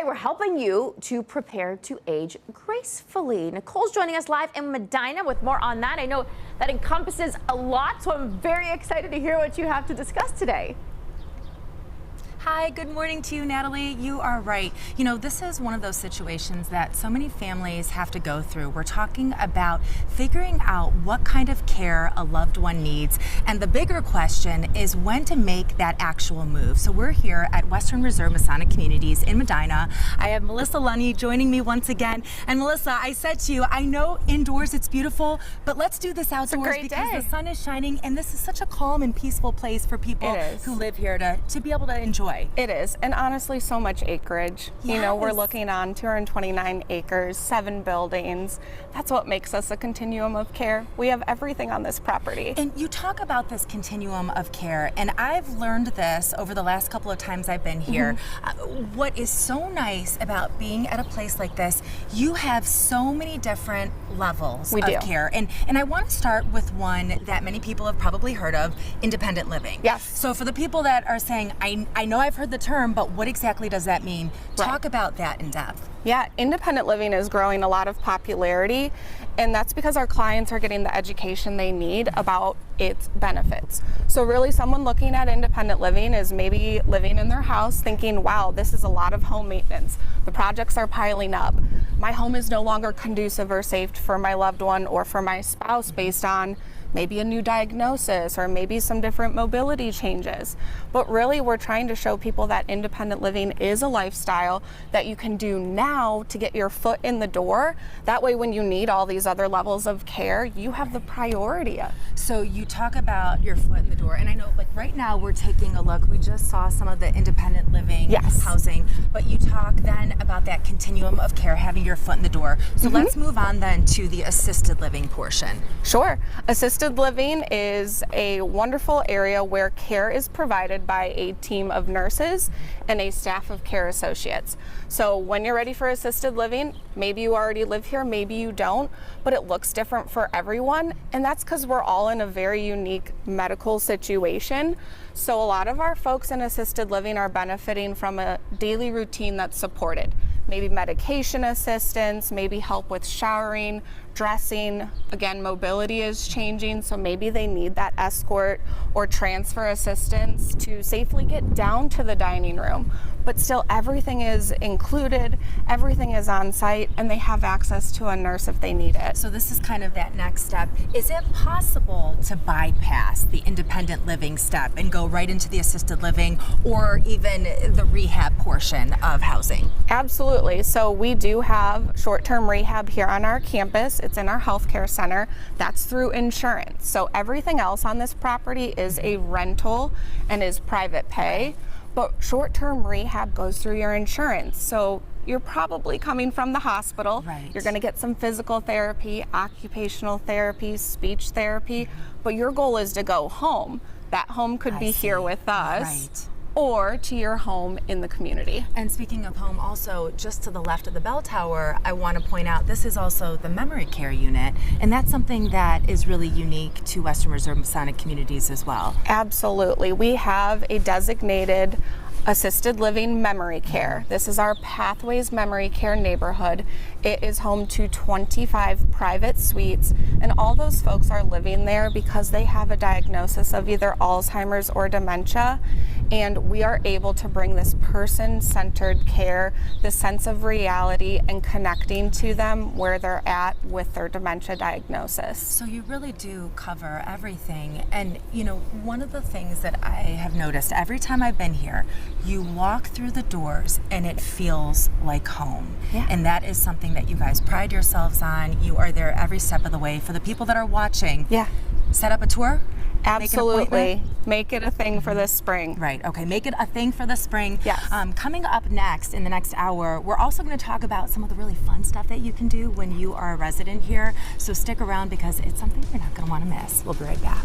right, we're helping you to prepare to age gracefully. Nicole's joining us live in Medina with more on that. I know that encompasses a lot, so I'm very excited to hear what you have to discuss today. Hi, good morning to you, Natalie. You are right. You know, this is one of those situations that so many families have to go through. We're talking about figuring out what kind of care a loved one needs. And the bigger question is when to make that actual move. So we're here at Western Reserve Masonic Communities in Medina. I have Melissa Lunny joining me once again. And Melissa, I said to you, I know indoors it's beautiful, but let's do this outdoors because the sun is shining and this is such a calm and peaceful place for people who live here to be able to enjoy. It is, and honestly, so much acreage. Yes. You know, we're looking on 229 acres, 7 buildings. That's what makes us a continuum of care. We have everything on this property. And you talk about this continuum of care, and I've learned this over the last couple of times I've been here. What is so nice about being at a place like this, you have so many different levels of care. And I want to start with one that many people have probably heard of, independent living. Yes. So for the people that are saying, I know I've heard the term, but what exactly does that mean? Talk about that in depth. Yeah, independent living is growing a lot of popularity, and that's because our clients are getting the education they need about its benefits. So really someone looking at independent living is maybe living in their house thinking, wow, this is a lot of home maintenance. The projects are piling up. My home is no longer conducive or safe for my loved one or for my spouse based on maybe a new diagnosis or maybe some different mobility changes. But really we're trying to show people that independent living is a lifestyle that you can do now to get your foot in the door. That way when you need all these other levels of care, you have the priority. So you talk about your foot in the door, and I know like right now we're taking a look, we just saw some of the independent living housing, but you talk then about that continuum of care, having your foot in the door. So let's move on then to the assisted living portion. Sure. Assisted living is a wonderful area where care is provided by a team of nurses and a staff of care associates. So when you're ready for assisted living, maybe you already live here, maybe you don't, but it looks different for everyone. And that's because we're all in a very unique medical situation. So a lot of our folks in assisted living are benefiting from a daily routine that's supported. Maybe medication assistance, maybe help with showering, dressing. Again, mobility is changing, so maybe they need that escort or transfer assistance to safely get down to the dining room. But still, everything is included, everything is on site, and they have access to a nurse if they need it. So this is kind of that next step. Is it possible to bypass the independent living step and go right into the assisted living or even the rehab portion of housing? Absolutely. So we do have short-term rehab here on our campus. It's in our healthcare center. That's through insurance. So everything else on this property is a rental and is private pay. But short-term rehab goes through your insurance. So you're probably coming from the hospital. You're going to get some physical therapy, occupational therapy, speech therapy, but your goal is to go home. That home could be here with us. Or to your home in the community. And speaking of home, also just to the left of the bell tower, I want to point out this is also the memory care unit, and that's something that is really unique to Western Reserve Masonic Communities as well. Absolutely. We have a designated assisted living memory care. This is our Pathways Memory Care neighborhood. It is home to 25 private suites, and all those folks are living there because they have a diagnosis of either Alzheimer's or dementia, and we are able to bring this person-centered care, the sense of reality, and connecting to them where they're at with their dementia diagnosis. So you really do cover everything. And you know, one of the things that I have noticed every time I've been here, you walk through the doors and it feels like home. And that is something that you guys pride yourselves on. You are there every step of the way. For the people that are watching, set up a tour. Absolutely. Make it a thing for this spring. Right. Okay. Make it a thing for the spring. Yes. Coming up next in the next hour, we're also going to talk about some of the really fun stuff that you can do when you are a resident here. So stick around because it's something you're not going to want to miss. We'll be right back.